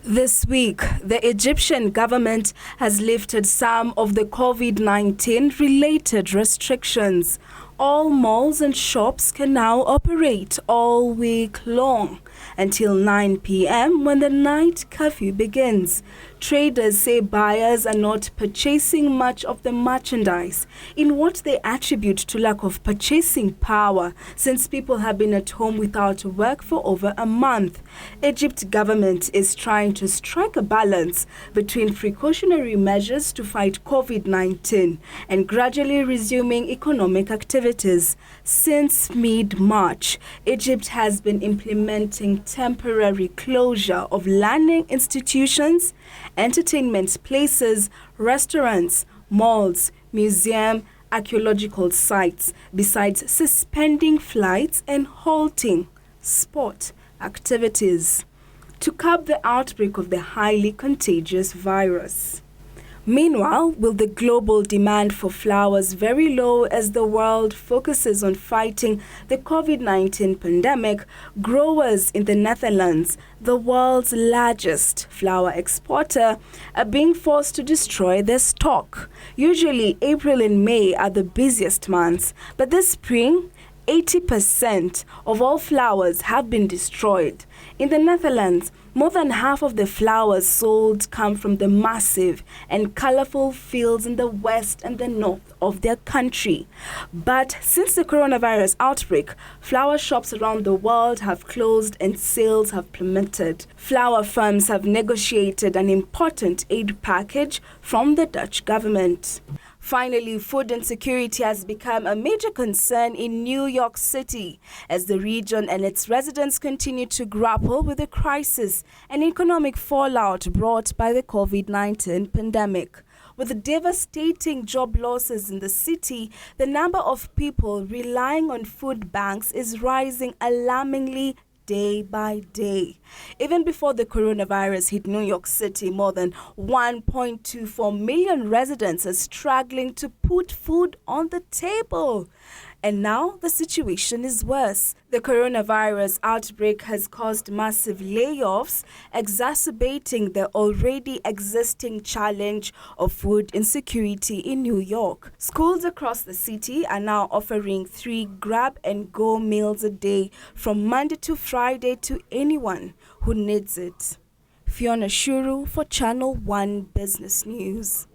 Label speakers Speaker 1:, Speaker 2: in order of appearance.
Speaker 1: This week, the Egyptian government has lifted some of the COVID-19 related restrictions. All malls and shops can now operate all week long until 9 p.m. when the night curfew begins. Traders say buyers are not purchasing much of the merchandise in what they attribute to lack of purchasing power since people have been at home without work for over a month. Egypt's government is trying to strike a balance between precautionary measures to fight COVID-19 and gradually resuming economic activities. Since mid-March, Egypt has been implementing temporary closure of learning institutions, entertainment places, restaurants, malls, museums, archaeological sites, besides suspending flights and halting sport activities to curb the outbreak of the highly contagious virus. Meanwhile, with the global demand for flowers very low as the world focuses on fighting the COVID-19 pandemic, growers in the Netherlands, the world's largest flower exporter, are being forced to destroy their stock. Usually, April and May are the busiest months, but this spring, 80% of all flowers have been destroyed. In the Netherlands, more than half of the flowers sold come from the massive and colorful fields in the west and the north of their country. But since the coronavirus outbreak, flower shops around the world have closed and sales have plummeted. Flower firms have negotiated an important aid package from the Dutch government. Finally, food insecurity has become a major concern in New York City as the region and its residents continue to grapple with the crisis and economic fallout brought by the COVID-19 pandemic. With devastating job losses in the city, the number of people relying on food banks is rising alarmingly day by day. Even before the coronavirus hit New York City, more than 1.24 million residents are struggling to put food on the table. And now the situation is worse. The coronavirus outbreak has caused massive layoffs, exacerbating the already existing challenge of food insecurity in New York. Schools across the city are now offering 3 grab-and-go meals a day from Monday to Friday to anyone who needs it. Fiona Shuru for Channel 1 Business News.